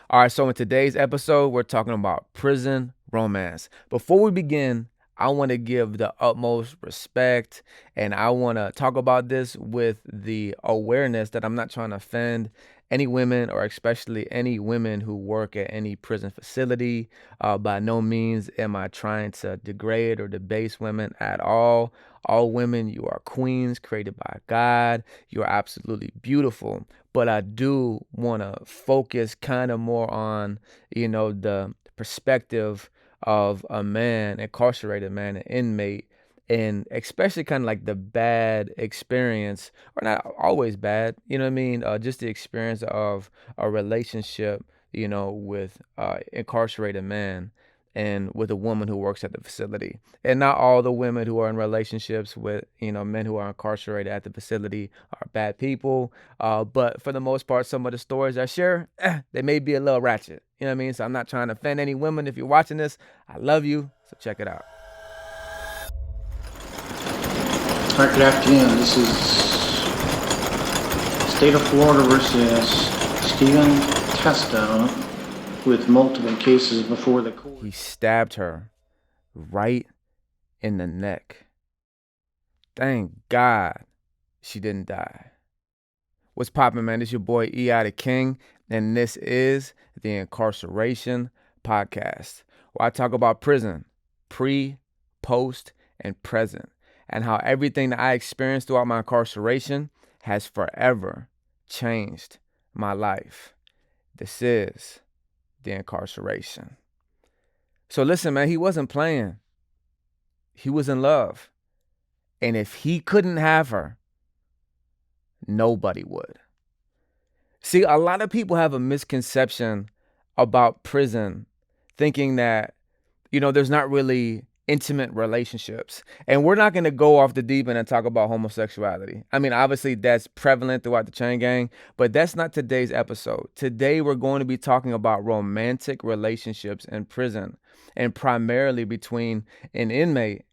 All right, so in today's episode, we're talking about prison romance. Before we begin, I want to give the utmost respect and I want to talk about this with the awareness that I'm not trying to offend any women or especially any women who work at any prison facility. By no means am I trying to degrade or debase women at all. All women, you are queens created by God. You are absolutely beautiful. But I do want to focus kind of more on, the perspective of a man, incarcerated man, an inmate, and especially kind of like the bad experience, or not always bad, you know what I mean? Just the experience of a relationship, with incarcerated man and with a woman who works at the facility. And not all the women who are in relationships with, men who are incarcerated at the facility are bad people. But for the most part, some of the stories I share, they may be a little ratchet. You know what I mean? So I'm not trying to offend any women. If you're watching this, I love you. So check it out. All right, good afternoon. This is State of Florida versus Stephen Testa with multiple cases before the court. He stabbed her right in the neck. Thank God she didn't die. What's poppin', man? It's your boy E.I. the King, and this is the Incarceration Podcast, where I talk about prison, pre, post, and present, and how everything that I experienced throughout my incarceration has forever changed my life. This is the Incarceration. So listen, man, he wasn't playing. He was in love. And if he couldn't have her, nobody would. See, a lot of people have a misconception about prison, thinking that, there's not really intimate relationships. And we're not going to go off the deep end and talk about homosexuality. I mean, obviously that's prevalent throughout the chain gang, but that's not today's episode. Today, we're going to be talking about romantic relationships in prison, and primarily between an inmate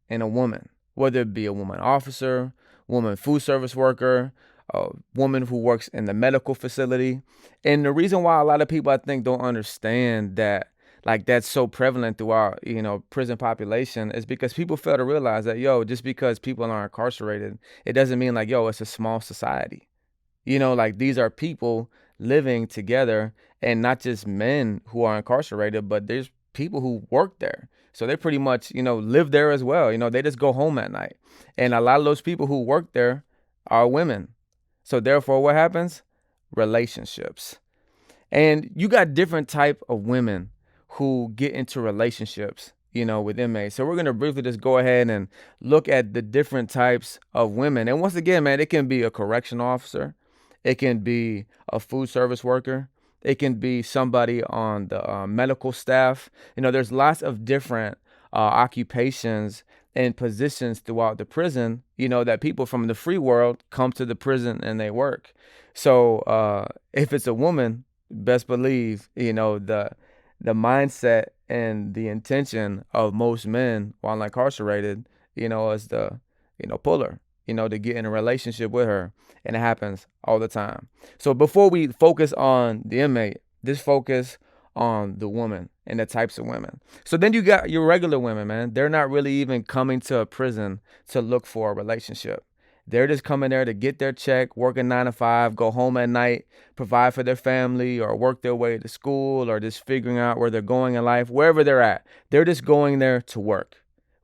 and a woman, whether it be a woman officer, woman food service worker, a woman who works in the medical facility. And the reason why a lot of people, I think, don't understand that, like, that's so prevalent throughout, prison population, is because people fail to realize that, just because people are incarcerated, it doesn't mean like, it's a small society. Like, these are people living together, and not just men who are incarcerated, but there's people who work there. So they pretty much, live there as well. They just go home at night. And a lot of those people who work there are women. So therefore, what happens? Relationships. And you got different type of women who get into relationships, with inmates. So we're going to briefly just go ahead and look at the different types of women. And once again, man, it can be a correction officer. It can be a food service worker. It can be somebody on the medical staff. There's lots of different occupations and positions throughout the prison, that people from the free world come to the prison and they work. So if it's a woman, best believe, the mindset and the intention of most men while incarcerated, is to, pull her, to get in a relationship with her. And it happens all the time. So before we focus on the inmate, just focus on the woman and the types of women. So then you got your regular women, man. They're not really even coming to a prison to look for a relationship. They're just coming there to get their check, working 9 to 5, go home at night, provide for their family, or work their way to school, or just figuring out where they're going in life, wherever they're at. They're just going there to work.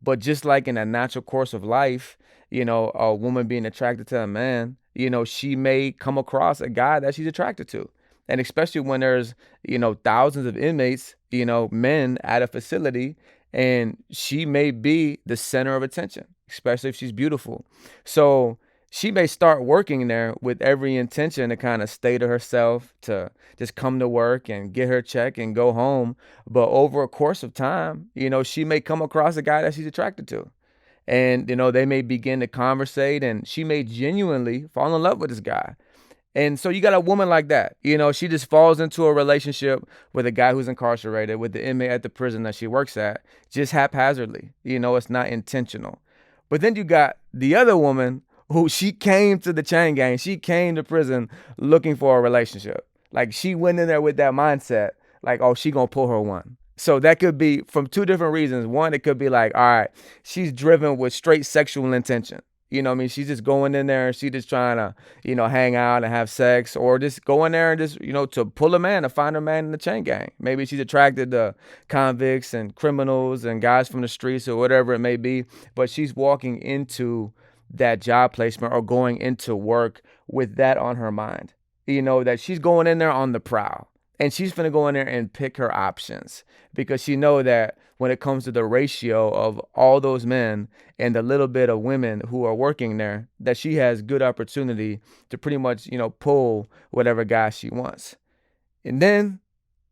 But just like in a natural course of life, a woman being attracted to a man, she may come across a guy that she's attracted to. And especially when there's, thousands of inmates, men at a facility, and she may be the center of attention, especially if she's beautiful. So she may start working there with every intention to kind of stay to herself, to just come to work and get her check and go home. But over a course of time, she may come across a guy that she's attracted to. And, they may begin to conversate, and she may genuinely fall in love with this guy. And so you got a woman like that, she just falls into a relationship with a guy who's incarcerated, with the inmate at the prison that she works at, just haphazardly. It's not intentional. But then you got the other woman who, she came to the chain gang. She came to prison looking for a relationship. Like she went in there with that mindset, like, oh, she gonna pull her one. So that could be from two different reasons. One, it could be like, all right, she's driven with straight sexual intention. You know what I mean? She's just going in there and she just trying to, hang out and have sex, or just go in there and just, to pull a man, to find a man in the chain gang. Maybe she's attracted to convicts and criminals and guys from the streets or whatever it may be, but she's walking into that job placement or going into work with that on her mind. That she's going in there on the prowl and she's going to go in there and pick her options because she know that when it comes to the ratio of all those men and the little bit of women who are working there, that she has good opportunity to pretty much, pull whatever guy she wants. And then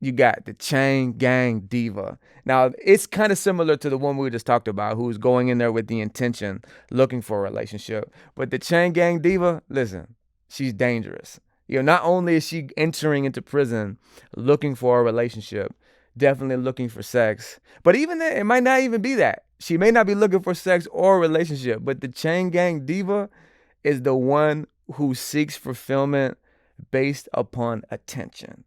you got the chain gang diva. Now, it's kind of similar to the one we just talked about, who's going in there with the intention, looking for a relationship. But the chain gang diva, listen, she's dangerous. Not only is she entering into prison looking for a relationship, definitely looking for sex, but even then, it might not even be that. She may not be looking for sex or a relationship, but the chain gang diva is the one who seeks fulfillment based upon attention.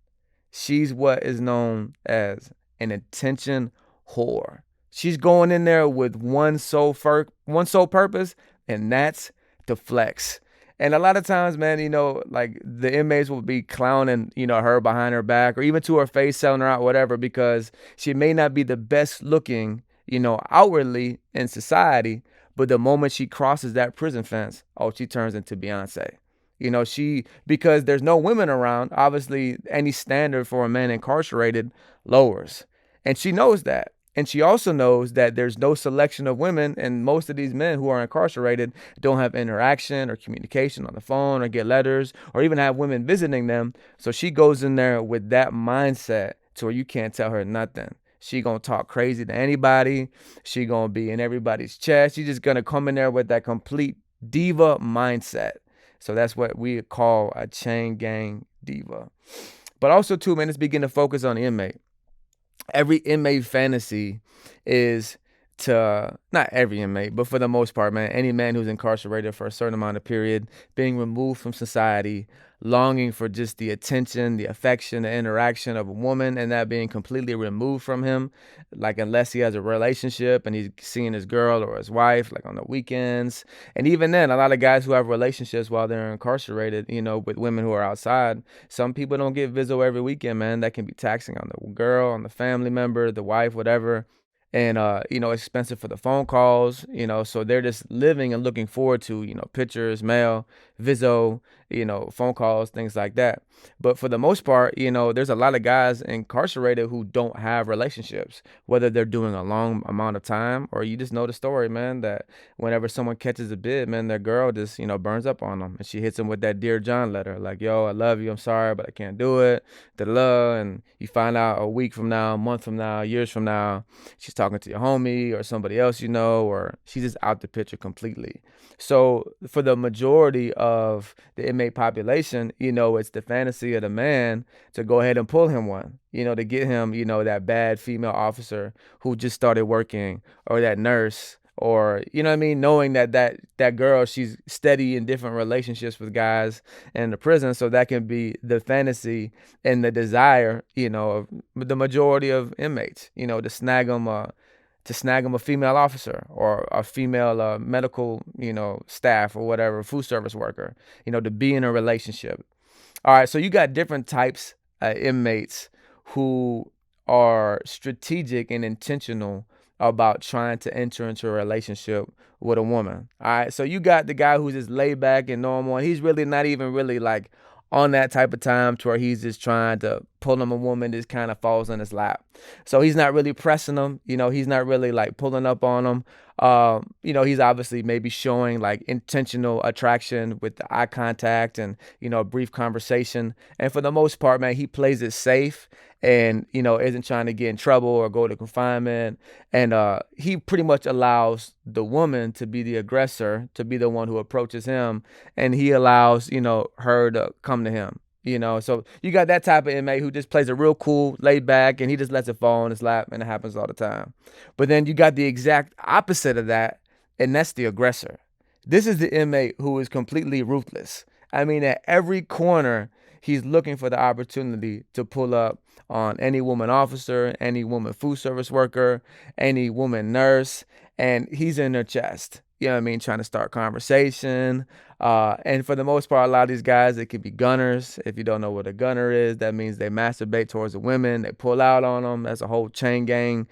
She's what is known as an attention whore. She's going in there with one sole purpose, and that's to flex. And a lot of times, man, like the inmates will be clowning, her behind her back or even to her face, selling her out, whatever, because she may not be the best looking, outwardly in society. But the moment she crosses that prison fence, oh, she turns into Beyonce. Because there's no women around, obviously any standard for a man incarcerated lowers. And she knows that. And she also knows that there's no selection of women, and most of these men who are incarcerated don't have interaction or communication on the phone or get letters or even have women visiting them. So she goes in there with that mindset to where you can't tell her nothing. She gonna talk crazy to anybody. She gonna be in everybody's chest. She's just gonna come in there with that complete diva mindset. So that's what we call a chain gang diva. But also, too, man, let's begin to focus on the inmate. Every inmate fantasy is to, not every inmate, but for the most part, man, any man who's incarcerated for a certain amount of period, being removed from society, longing for just the attention, the affection, the interaction of a woman, and that being completely removed from him, like unless he has a relationship and he's seeing his girl or his wife like on the weekends. And even then, a lot of guys who have relationships while they're incarcerated, with women who are outside, some people don't get Vizzo every weekend, man. That can be taxing on the girl, on the family member, the wife, whatever. And expensive for the phone calls, so they're just living and looking forward to, pictures, mail, Vizzo, phone calls, things like that. But for the most part, there's a lot of guys incarcerated who don't have relationships, whether they're doing a long amount of time or you just know the story, man, that whenever someone catches a bid, man, their girl just, burns up on them and she hits them with that Dear John letter, like, yo, I love you, I'm sorry, but I can't do it, da-da-da. And you find out a week from now, a month from now, years from now, she's talking to your homie or somebody else, or she's just out the picture completely. So for the majority of the inmate population, it's the fantasy of the man to go ahead and pull him one, to get him, that bad female officer who just started working, or that nurse, or, what I mean, knowing that girl, she's steady in different relationships with guys in the prison. So that can be the fantasy and the desire, of the majority of inmates, to snag them a female officer or a female medical, staff or whatever, food service worker, to be in a relationship. All right, so you got different types of inmates who are strategic and intentional about trying to enter into a relationship with a woman. All right, so you got the guy who's just laid back and normal, and he's really not even really like on that type of time to where he's just trying to pull him a woman that kind of falls in his lap. So he's not really pressing them, he's not really like pulling up on them. He's obviously maybe showing like intentional attraction with the eye contact and, a brief conversation. And for the most part, man, he plays it safe and, isn't trying to get in trouble or go to confinement. And he pretty much allows the woman to be the aggressor, to be the one who approaches him. And he allows, her to come to him. So you got that type of inmate who just plays it real cool, laid back, and he just lets it fall in his lap, and it happens all the time. But then you got the exact opposite of that, and that's the aggressor. This is the inmate who is completely ruthless. I mean, at every corner, he's looking for the opportunity to pull up on any woman officer, any woman food service worker, any woman nurse, and he's in their chest. You know what I mean? Trying to start conversation. And for the most part, a lot of these guys, they could be gunners. If you don't know what a gunner is, that means they masturbate towards the women. They pull out on them. That's a whole chain gang,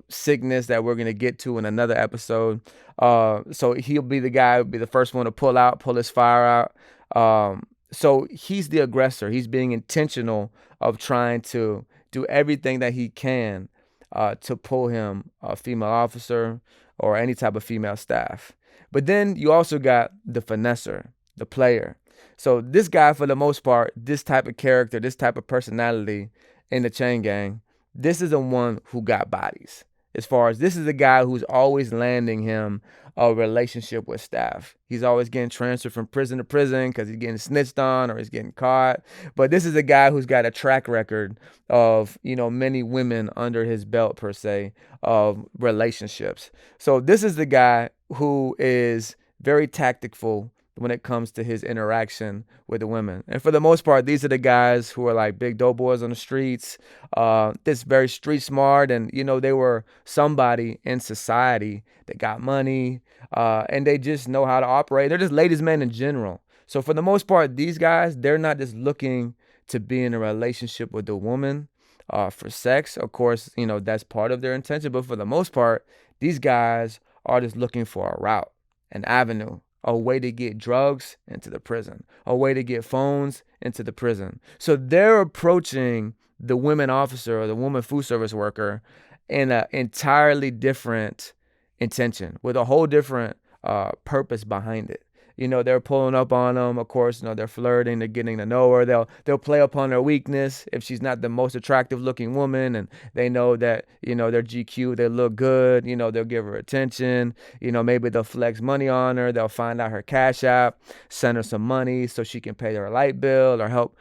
sickness that we're gonna get to in another episode. So he'll be the guy who'll be the first one to pull out, pull his fire out. So he's the aggressor. He's being intentional of trying to do everything that he can to pull him a female officer or any type of female staff. But then you also got the finesser, the player. So this guy, for the most part, this type of character, this type of personality in the chain gang, this is the one who got bodies. As far as this is the guy who's always landing him a relationship with staff. He's always getting transferred from prison to prison because he's getting snitched on or he's getting caught. But this is a guy who's got a track record of, many women under his belt, per se, of relationships. So this is the guy who is very tactful when it comes to his interaction with the women. And for the most part, these are the guys who are like big dope boys on the streets, that's very street smart. And, they were somebody in society that got money, and they just know how to operate. They're just ladies' men in general. So for the most part, these guys, they're not just looking to be in a relationship with the woman for sex. Of course, that's part of their intention. But for the most part, these guys are just looking for a route, an avenue, a way to get drugs into the prison, a way to get phones into the prison. So they're approaching the women officer or the woman food service worker in an entirely different intention with a whole different purpose behind it. They're pulling up on them. Of course, they're flirting. They're getting to know her. They'll play upon her weakness if she's not the most attractive looking woman, and they know that they're GQ. They look good. They'll give her attention. Maybe they'll flex money on her. They'll find out her cash app, send her some money so she can pay her light bill or help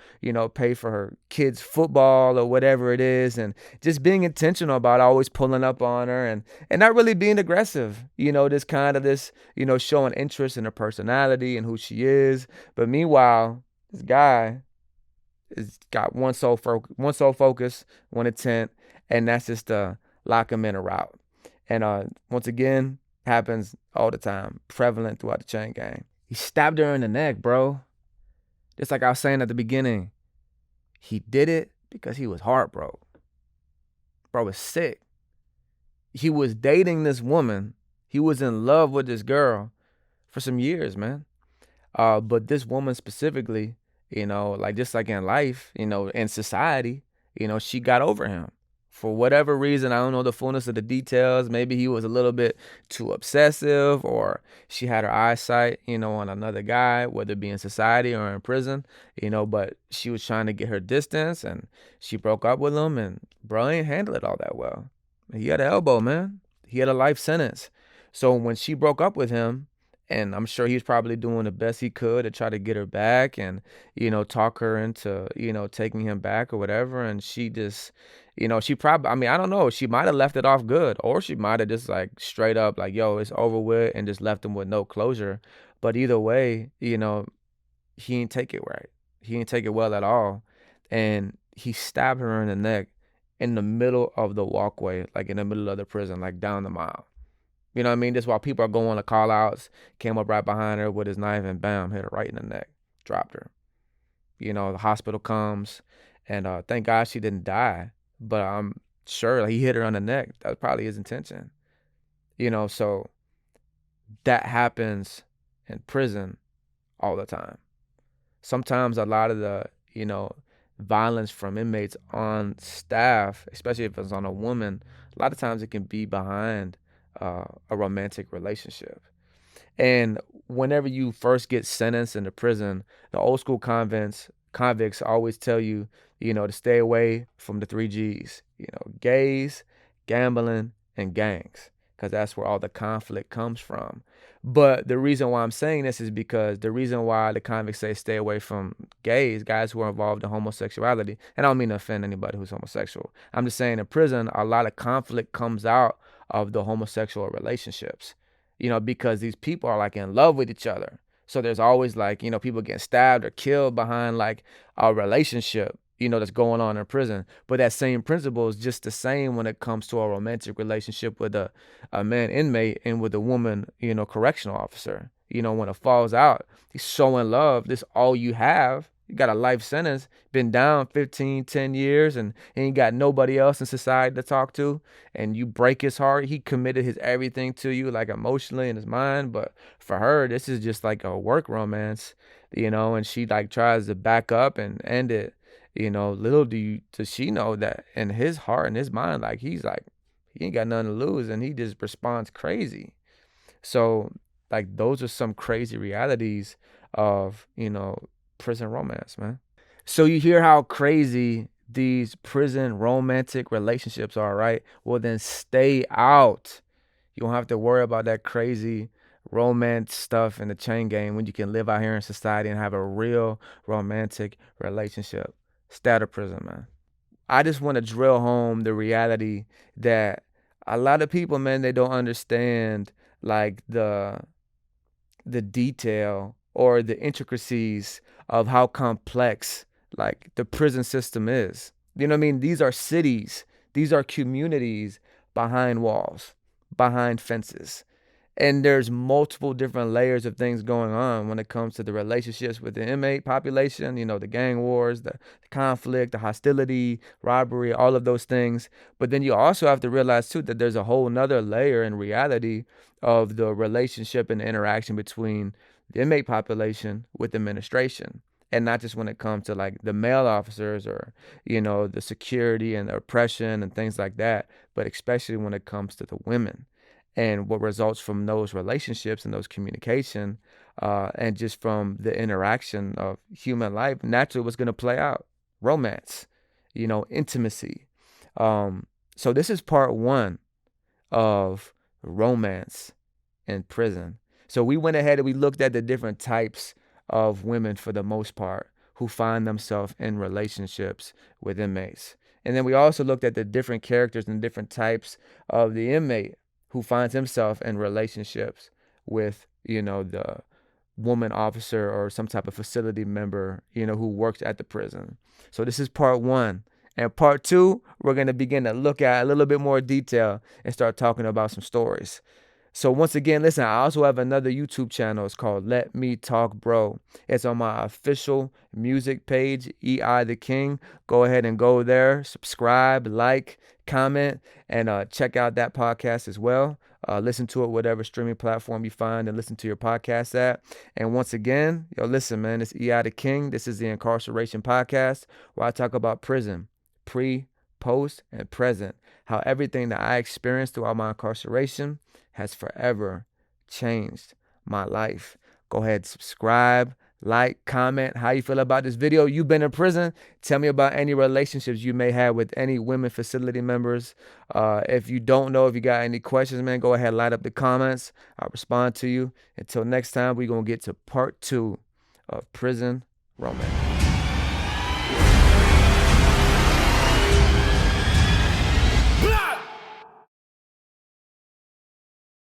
pay for her kids' football or whatever it is, and just being intentional about always pulling up on her and not really being aggressive. This kind of showing interest in her personality and who she is. But meanwhile, this guy has got one sole focus, one intent, and that's just to lock him in a route. And once again, happens all the time, prevalent throughout the chain gang. He stabbed her in the neck, bro. Just like I was saying at the beginning, he did it because he was heartbroken. Bro was sick. He was dating this woman. He was in love with this girl for some years, man. But this woman specifically, just like in life, in society, she got over him. For whatever reason, I don't know the fullness of the details. Maybe he was a little bit too obsessive, or she had her eyesight, on another guy, whether it be in society or in prison, but she was trying to get her distance, and she broke up with him, and bro ain't handle it all that well. He had an elbow, man. He had a life sentence. So when she broke up with him, and I'm sure he's probably doing the best he could to try to get her back and, talk her into, taking him back or whatever. And she just, she probably, I don't know, she might have left it off good, or she might have just like straight up like, yo, it's over with, and just left him with no closure. But either way, he ain't take it right. He ain't take it well at all. And he stabbed her in the neck in the middle of the walkway, like in the middle of the prison, like down the mile. You know what I mean? Just while people are going to call outs, came up right behind her with his knife and bam, hit her right in the neck, dropped her. The hospital comes, and thank God she didn't die. But I'm sure he hit her on the neck. That was probably his intention. So that happens in prison all the time. Sometimes a lot of the, violence from inmates on staff, especially if it's on a woman, a lot of times it can be behind a romantic relationship. And whenever you first get sentenced into prison, the old school convicts always tell you, to stay away from the 3 Gs, gays, gambling, and gangs, because that's where all the conflict comes from. But the reason why I'm saying this is because the reason why the convicts say stay away from gays, guys who are involved in homosexuality, and I don't mean to offend anybody who's homosexual. I'm just saying in prison, a lot of conflict comes out of the homosexual relationships, because these people are like in love with each other. So there's always like, people getting stabbed or killed behind like a relationship, that's going on in prison. But that same principle is just the same when it comes to a romantic relationship with a man inmate and with a woman, correctional officer. When it falls out, he's so in love, this all you have. You got a life sentence, been down 15, 10 years, and ain't got nobody else in society to talk to. And you break his heart. He committed his everything to you, like emotionally in his mind. But for her, this is just like a work romance, and she like tries to back up and end it. Little does she know that in his heart and his mind, like he's like, he ain't got nothing to lose, and he just responds crazy. So like those are some crazy realities of, prison romance, man. So you hear how crazy these prison romantic relationships are, right? Well, then stay out. You don't have to worry about that crazy romance stuff in the chain game when you can live out here in society and have a real romantic relationship. Stay out of prison, man. I just want to drill home the reality that a lot of people, man, they don't understand like the detail or the intricacies of how complex like the prison system is. You know what I mean? These are cities, these are communities behind walls, behind fences. And there's multiple different layers of things going on when it comes to the relationships with the inmate population, the gang wars, the conflict, the hostility, robbery, all of those things. But then you also have to realize too that there's a whole nother layer in reality of the relationship and the interaction between the inmate population with administration. And not just when it comes to like the male officers or, the security and the oppression and things like that, but especially when it comes to the women and what results from those relationships and those communication, and just from the interaction of human life, naturally what's going to play out: romance, intimacy. So this is part one of romance in prison. So we went ahead and we looked at the different types of women for the most part who find themselves in relationships with inmates. And then we also looked at the different characters and different types of the inmate who finds himself in relationships with, the woman officer or some type of facility member, who works at the prison. So this is part one. And part two, we're going to begin to look at a little bit more detail and start talking about some stories. So once again, listen, I also have another YouTube channel. It's called Let Me Talk Bro. It's on my official music page, EI the King. Go ahead and go there, subscribe, like, comment, and check out that podcast as well. Listen to it, whatever streaming platform you find and listen to your podcast at. And once again, listen, man, it's EI the King. This is the Incarceration Podcast, where I talk about prison, pre, post, and present. How everything that I experienced throughout my incarceration has forever changed my life. Go ahead, subscribe, like, comment how you feel about this video. You've been in prison. Tell me about any relationships you may have with any women facility members. If you don't know, if you got any questions, man, go ahead, light up the comments. I'll respond to you. Until next time, we're going to get to part two of prison romance.